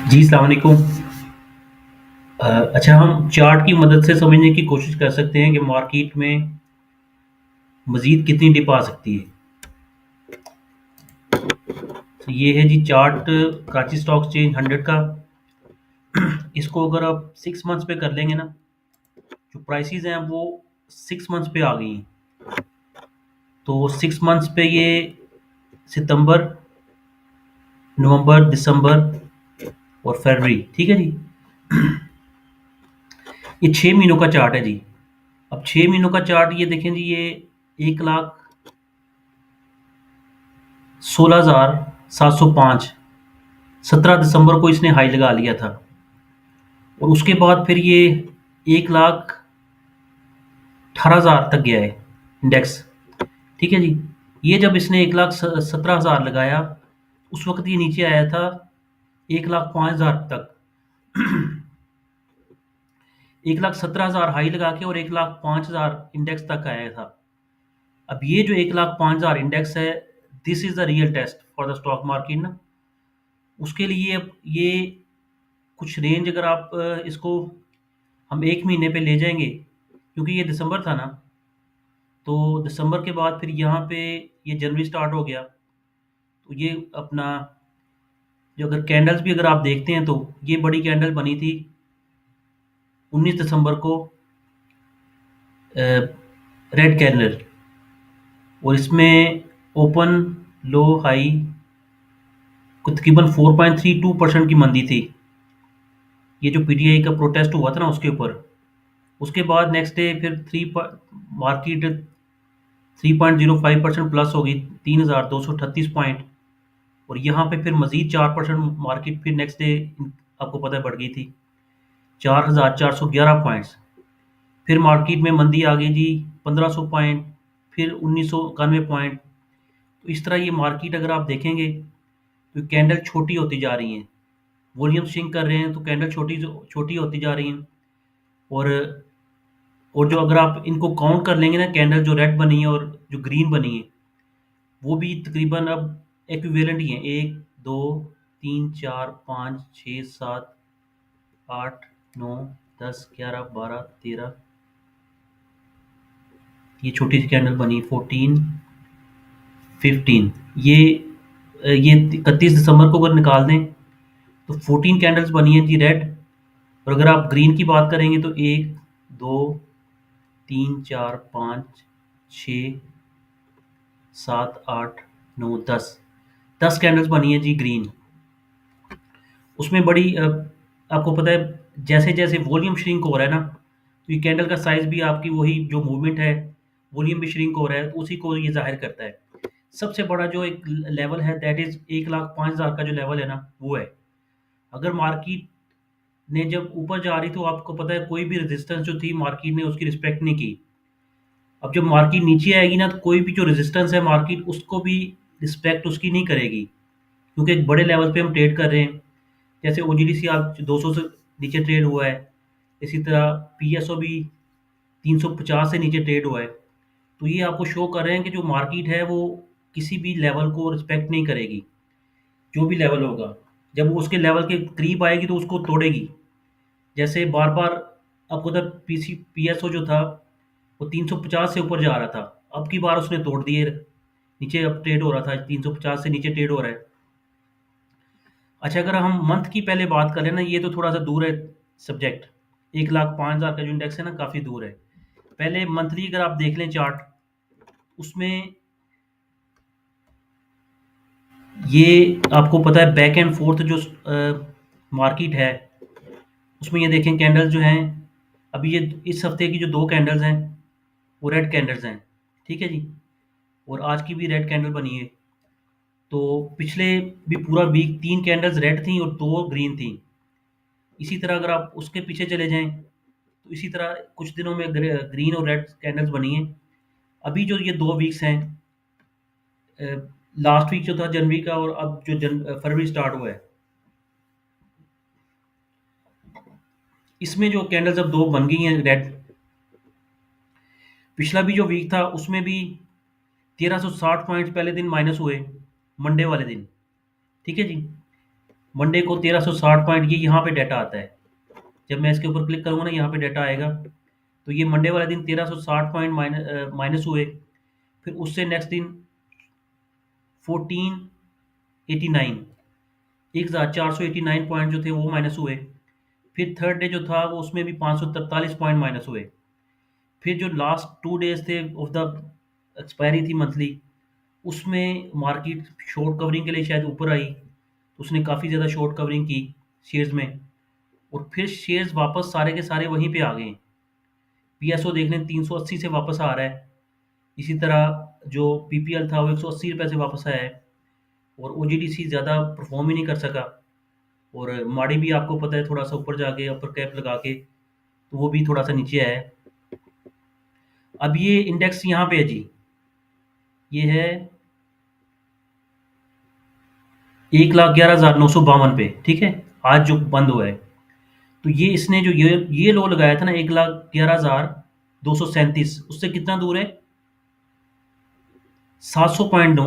जी, अस्सलाम वालेकुम। अच्छा, हम चार्ट की मदद से समझने की कोशिश कर सकते हैं कि मार्केट में मज़ीद कितनी डिप आ सकती है। तो ये है जी चार्ट कराची स्टॉक एक्सचेंज 100 का। इसको अगर आप 6 मंथ्स पे कर लेंगे ना, जो प्राइसेज़ हैं वो 6 मंथ्स पे आ गई हैं। तो 6 मंथ्स पे ये सितंबर, नवंबर, दिसंबर और फरवरी, ठीक है जी। ये 6 महीनों का चार्ट है जी। अब 6 महीनों का चार्ट ये देखें जी, ये 1,16,705 17 दिसंबर को इसने हाई लगा लिया था और उसके बाद फिर ये 1,18,000 तक गया है इंडेक्स, ठीक है जी। ये जब इसने 1,17,000 लगाया, उस वक्त ये नीचे आया था 1,05,000 तक। 1,17,000 हाई लगा के और 1,05,000 इंडेक्स तक आया था। अब ये जो 1,05,000 इंडेक्स है, this is the real test for the stock market ना। उसके लिए अब ये कुछ रेंज, अगर आप इसको हम 1 महीने पे ले जाएँगे, क्योंकि ये दिसंबर था ना, तो दिसंबर के बाद फिर यहाँ पे ये जनवरी स्टार्ट हो गया। तो ये अपना जो अगर कैंडल्स भी अगर आप देखते हैं, तो ये बड़ी कैंडल बनी थी 19 दिसंबर को, रेड कैंडल, और इसमें ओपन, लो, हाई को तकरीबन 4.32% की मंदी थी। ये जो पीटीआई का प्रोटेस्ट हुआ था ना उसके ऊपर। उसके बाद नेक्स्ट डे फिर मार्केट 3.05% प्लस हो गई, 3,238 पॉइंट। और यहाँ पे फिर मजीद 4% मार्केट फिर नेक्स्ट डे आपको पता है बढ़ गई थी 4,411 पॉइंट्स। फिर मार्केट में मंदी आ गई जी 1,500 पॉइंट, फिर 1,991 पॉइंट। तो इस तरह ये मार्केट अगर आप देखेंगे तो कैंडल छोटी होती जा रही हैं, वॉल्यूम श्रिंक कर रहे हैं, तो कैंडल छोटी छोटी होती जा रही हैं। और जो अगर आप इनको काउंट कर लेंगे ना, कैंडल जो रेड बनी है और जो ग्रीन बनी है, वो भी तकरीबन अब इक्विवेलेंट ही हैं। 1, 2, 3, 4, 5, 6, 7, 8, 9, 10, 11, 12, 13, ये छोटी सी कैंडल बनी 14, 15। ये 31 दिसंबर को अगर निकाल दें तो 14 कैंडल्स बनी हैं जी रेड। और अगर आप ग्रीन की बात करेंगे तो 1, 2, 3, 4, 5, 6, 7, 8, 9, 10, 10 कैंडल्स बनी है जी ग्रीन। उसमें बड़ी आपको पता है, जैसे-जैसे वॉल्यूम श्रिंक हो रहा है ना, तो ये कैंडल का साइज़ भी आपकी वही जो मूवमेंट है, वॉल्यूम भी श्रिंक हो रहा है, उसी को ये ज़ाहिर करता है। सबसे बड़ा जो एक लेवल है, दैट इज़ 1,05,000 का जो लेवल है ना, वो है। अगर मार्केट ने जब ऊपर जा रही, तो आपको पता है कोई भी रेजिस्टेंस जो थी मार्केट ने उसकी रिस्पेक्ट नहीं की। अब जब मार्केट नीचे आएगी ना, तो कोई भी जो रेजिस्टेंस है मार्केट उसको भी रिस्पेक्ट उसकी नहीं करेगी, क्योंकि एक बड़े लेवल पे हम ट्रेड कर रहे हैं। जैसे ओजीडीसी आप 200 से नीचे ट्रेड हुआ है, इसी तरह पीएसओ भी 350 से नीचे ट्रेड हुआ है। तो ये आपको शो कर रहे हैं कि जो मार्केट है वो किसी भी लेवल को रिस्पेक्ट नहीं करेगी। जो भी लेवल होगा, जब वो उसके लेवल के करीब आएगी तो उसको तोड़ेगी। जैसे बार-बार आपको पता है पीएसओ जो था वो 350 से ऊपर जा रहा था, अब की बार उसने तोड़ दिए, नीचे अब ट्रेड हो रहा था, 350 से नीचे ट्रेड हो रहा है। अच्छा, अगर हम मंथ की पहले बात करें ना, ये तो थोड़ा-सा दूर है सब्जेक्ट। 1,05,000 का जो इंडेक्स है ना, काफ़ी दूर है। पहले मंथली अगर आप देख लें चार्ट, उसमें ये आपको पता है बैक एंड फोर्थ जो मार्केट है, उसमें ये देखें कैंडल्स जो हैं, अभी ये इस हफ्ते की जो 2 कैंडल्स हैं, वो रेड कैंडल्स हैं, ठीक है जी? और आज की भी रेड कैंडल बनी है। तो पिछले भी पूरा वीक 3 कैंडल्स रेड थी और 2 ग्रीन थी। इसी तरह अगर आप उसके पीछे चले जाएँ, तो इसी तरह कुछ दिनों में ग्रीन और रेड कैंडल्स बनी हैं। अभी जो ये 2 वीक्स हैं, लास्ट वीक जो था जनवरी का, और अब जो फरवरी स्टार्ट हुआ है, इसमें जो कैंडल्स अब 2 बन गई हैं रेड। पिछला भी जो वीक था उसमें भी 1360 पॉइंट्स पहले दिन माइनस हुए, मंडे वाले दिन, ठीक है जी? मंडे को 1360 पॉइंट, ये यहाँ पे डाटा आता है। जब मैं इसके ऊपर क्लिक करूँगा ना, यहाँ पे डाटा आएगा। तो ये मंडे वाले दिन 1360 पॉइंट माइनस हुए। फिर उससे नेक्स्ट दिन 1489, 1489 पॉइंट जो थे वो माइनस हुए। फिर थर्ड डे जो था वो उसमें भी 543 पॉइंट माइनस हुए। फिर जो लास्ट 2 डेज थे ऑफ द एक्सपायरी थी मंथली, उसमें मार्केट शॉर्ट कवरिंग के लिए शायद ऊपर आई, तो उसने काफ़ी ज़्यादा शॉर्ट कवरिंग की शेयर्स में, और फिर शेयर्स वापस सारे के सारे वहीं पे आ गए। पीएसओ देख लें 380 से वापस आ रहा है। इसी तरह जो पीपीएल था वो 180 रुपये से वापस आया है। और ओजीडीसी ज़्यादा परफॉर्म ही नहीं कर सका। और माड़ी भी आपको पता है थोड़ा सा ऊपर जाके अपर कैप लगा के, तो वो भी थोड़ा सा नीचे आया है। अब ये इंडेक्स यहाँ पे है जी, ये है 1,11,952 पे, ठीक है, आज जो बंद हुआ है। तो ये इसने जो ये लो लगाया था ना 1,11,237, उससे कितना दूर है? 700 पॉइंट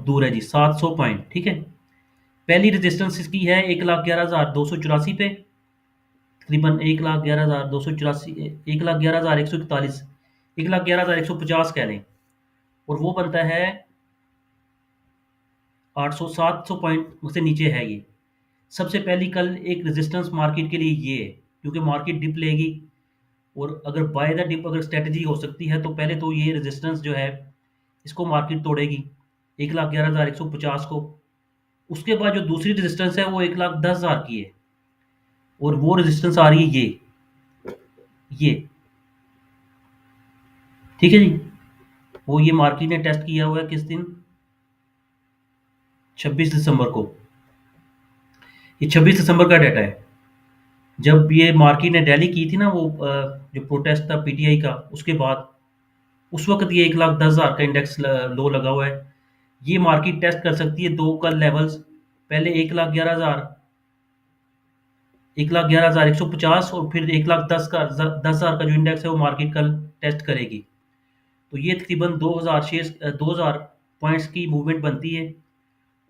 दूर है जी, 700 पॉइंट, ठीक है। पहली रेजिस्टेंस इसकी है 1,11,284 पे, तकरीबन 1,11,284, 1,11,141, 1,11,150 कह लें। और वो बनता है 800, 700 पॉइंट से नीचे है ये। सबसे पहली कल एक रेजिस्टेंस मार्केट के लिए ये है, क्योंकि मार्केट डिप लेगी, और अगर बाय द डिप अगर स्ट्रेटजी हो सकती है तो पहले तो ये रेजिस्टेंस जो है इसको मार्केट तोड़ेगी 1,11,150 को। उसके बाद जो दूसरी रेजिस्टेंस है वो 1,10,000 की है, और वो रेजिस्टेंस आ रही है ये, ठीक है जी। वो ये मार्केट ने टेस्ट किया हुआ है किस दिन? 26 दिसंबर को। ये 26 दिसंबर का डाटा है। जब ये मार्केट ने रैली की थी ना, वो जो प्रोटेस्ट था पीटीआई का, उसके बाद उस वक्त ये 1,10,000 का इंडेक्स लो लगा हुआ है। ये मार्केट टेस्ट कर सकती है दो कल लेवल्स, पहले 1,11,000, 1,11,150, और फिर 1,10,000 का 10,000 का जो इंडेक्स है वो मार्केट कल टेस्ट करेगी। तो ये तकरीबन 2,000 शेयर्स, 2,000 पॉइंट्स की मूवमेंट बनती है।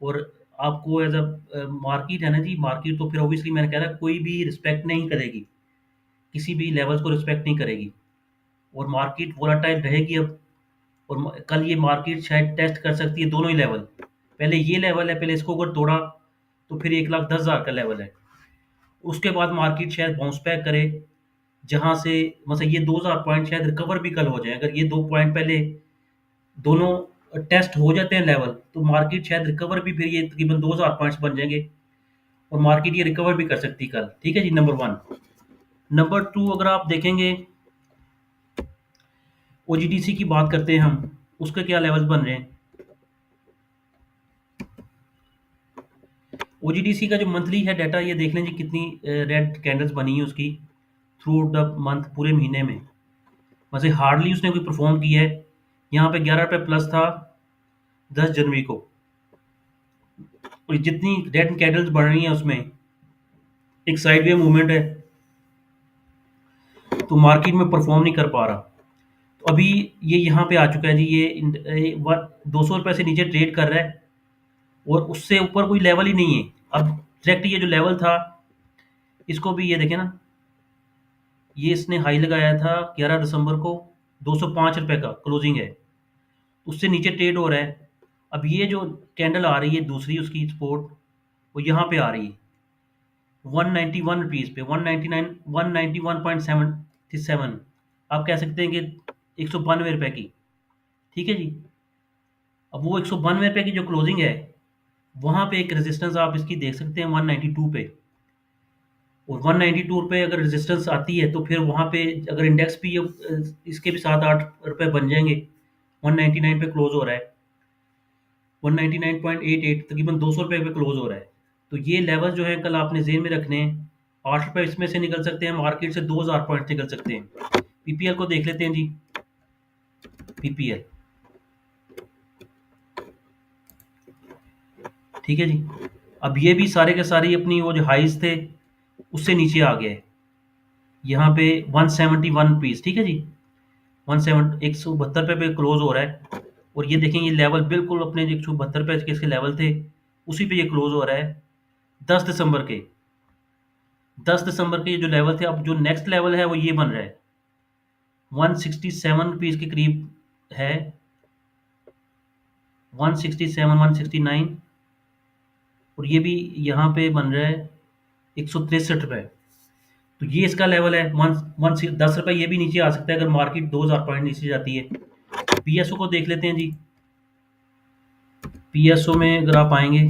और आपको एज अ मार्केट है ना जी, मार्केट तो फिर ऑब्वियसली मैंने कह रहा कोई भी रिस्पेक्ट नहीं करेगी, किसी भी लेवल्स को रिस्पेक्ट नहीं करेगी, और मार्केट वोलाटाइल रहेगी अब। और कल ये मार्केट शायद टेस्ट कर सकती है दोनों ही लेवल। पहले ये लेवल है, पहले इसको अगर तोड़ा तो फिर 1,10,000 का लेवल है। उसके बाद मार्केट शायद बाउंस बैक करे, जहाँ से मतलब ये 2,000 पॉइंट शायद रिकवर भी कल हो जाए। अगर ये 2 पॉइंट पहले दोनों टेस्ट हो जाते हैं लेवल, तो मार्केट शायद रिकवर भी, फिर ये तकरीबन 2,000 पॉइंट्स बन जाएंगे, और मार्केट ये रिकवर भी कर सकती है कल, ठीक है जी, नंबर वन। नंबर टू, अगर आप देखेंगे ओजीडीसी की बात करते हैं हम, उसके क्या लेवल्स बन रहे हैं। ओजीडीसी का जो मंथली है डाटा, ये देख लें जी कितनी रेड कैंडल्स बनी है उसकी थ्रू द मंथ, पूरे महीने में। वैसे हार्डली उसने कोई परफॉर्म किया है। यहाँ पे 11 रुपये प्लस था 10 जनवरी को, और जितनी रेड कैंडल्स बढ़ रही हैं उसमें एक साइडवे मूवमेंट है, तो मार्केट में परफॉर्म नहीं कर पा रहा। तो अभी ये यहाँ पे आ चुका है जी, ये 200 रुपये से नीचे ट्रेड कर रहा है, और उससे ऊपर कोई लेवल ही नहीं है। अब डायरेक्ट ये जो लेवल था, इसको भी ये देखें ना, ये इसने हाई लगाया था 11 दिसंबर को, 205 रुपये का क्लोजिंग है, उससे नीचे ट्रेड हो रहा है। अब ये जो कैंडल आ रही है दूसरी उसकी सपोर्ट, वो यहाँ पे आ रही है 191 रुपीज़ पे, 199, 191.77, आप कह सकते हैं कि 192 रुपये की, ठीक है जी। अब वो 192 रुपये की जो क्लोजिंग है, वहाँ पे एक रेजिस्टेंस आप इसकी देख सकते हैं 192 पे, और 192 रुपये अगर रेजिस्टेंस आती है तो फिर वहाँ पे अगर इंडेक्स भी इसके भी 7-8 रुपये बन जाएंगे। 199 पे क्लोज हो रहा है, 199.88, तकरीबन 200 रुपये पे क्लोज हो रहा है। तो ये लेवल जो है कल आपने जेन में रखने हैं। 8 रुपये इसमें से निकल सकते हैं, मार्केट से 2,000 पॉइंट निकल सकते हैं। पीपीएल को देख लेते हैं जी, पीपीएल, ठीक है जी। अब ये भी सारे के सारे अपनी वो जो हाइज थे उससे नीचे आ गए, यहाँ पे 171 रुपीज़, ठीक है जी। 172 रुपये पे क्लोज हो रहा है, और ये देखें ये लेवल बिल्कुल अपने जो 172 रुपये के इसके लेवल थे उसी पे ये क्लोज हो रहा है। 10 दिसंबर के 10 दिसंबर के जो लेवल थे, अब जो नेक्स्ट लेवल है वो ये बन रहा है, 167 रुपीज़ के करीब है, 167, 169, और ये भी यहाँ पे बन रहा है 163 रुपये। तो ये इसका लेवल है, वन वन 10 रुपये ये भी नीचे आ सकता है अगर मार्केट 2000 पॉइंट नीचे जाती है। पीएसओ को देख लेते हैं जी। पीएसओ में अगर आप आएंगे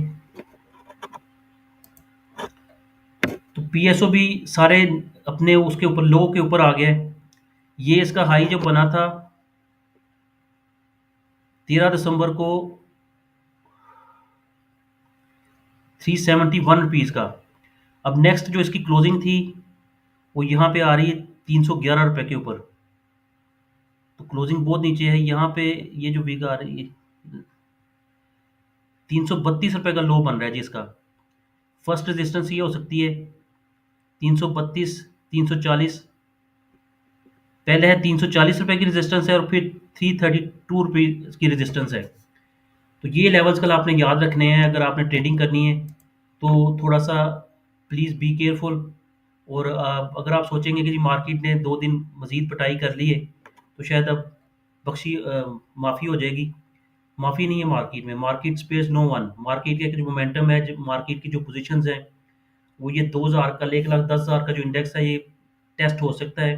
तो पीएसओ भी सारे अपने उसके ऊपर लो के ऊपर आ गया है। ये इसका हाई जब बना था 13 दिसंबर को 371 रुपीज़ का। अब नेक्स्ट जो इसकी क्लोजिंग थी वो यहाँ पे आ रही है 311 रुपये के ऊपर। तो क्लोजिंग बहुत नीचे है यहाँ पे। ये जो वीक आ रही है 332 रुपये का लो बन रहा है जी इसका। फर्स्ट रेजिस्टेंस ये हो सकती है 332, 340। पहले है 340 रुपये की रेजिस्टेंस है और फिर 332 रुपीज़ की रेजिस्टेंस है। तो ये लेवल्स कल आपने याद रखने हैं अगर आपने ट्रेडिंग करनी है तो। थोड़ा सा प्लीज़ बी केयरफुल। और अगर आप सोचेंगे कि जी मार्केट ने 2 दिन मज़ीद पिटाई कर ली है तो शायद अब बख्शी माफ़ी हो जाएगी। माफ़ी नहीं है मार्केट में, market spares no one. Market का जो मोमेंटम है, जो मार्केट की जो पोजीशंस हैं, वो ये 2000 का 1,10,000 का जो इंडेक्स है ये टेस्ट हो सकता है,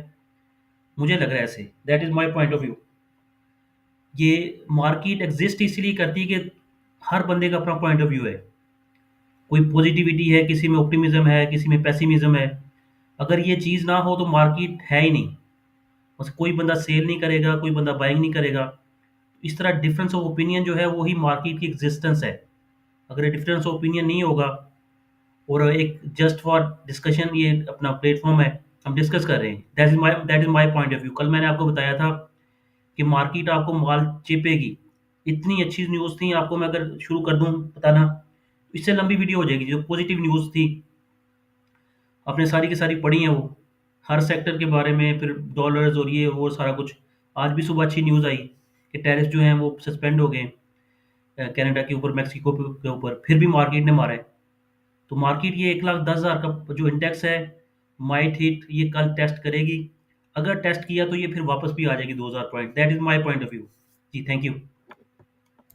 मुझे लग रहा है ऐसे। That is my point of view. ये मार्केट एग्जिस्ट इसलिए करती है कि हर बंदे का अपना पॉइंट ऑफ व्यू है। कोई पॉजिटिविटी है, किसी में ऑप्टिमिज्म है, किसी में पेसिमिज्म है। अगर ये चीज़ ना हो तो मार्केट है ही नहीं। बस कोई बंदा सेल नहीं करेगा, कोई बंदा बाइंग नहीं करेगा। इस तरह डिफरेंस ऑफ ओपिनियन जो है वही मार्केट की एग्जिस्टेंस है। अगर ये डिफरेंस ऑफ ओपिनियन नहीं होगा और एक जस्ट फॉर डिस्कशन ये अपना प्लेटफॉर्म है, हम डिस्कस कर रहे हैं, that is my point of view. कल मैंने आपको बताया था कि मार्केट आपको माल चेपेगी। इतनी अच्छी न्यूज़ थी, आपको मैं अगर शुरू कर दूँ बताना, इससे लंबी वीडियो हो जाएगी। जो पॉजिटिव न्यूज़ थी आपने सारी की सारी पढ़ी हैं वो, हर सेक्टर के बारे में, फिर डॉलर्स और ये वो सारा कुछ। आज भी सुबह अच्छी न्यूज़ आई कि टैरिफ जो हैं वो सस्पेंड हो गए कनाडा के ऊपर, मेक्सिको के ऊपर, फिर भी मार्केट ने मारा है। तो मार्केट ये 1,10,000 का जो इंडेक्स है माइट हिट ये कल टेस्ट करेगी। अगर टेस्ट किया तो ये फिर वापस भी आ जाएगी 2000 point. That is my point of view. जी थैंक यू।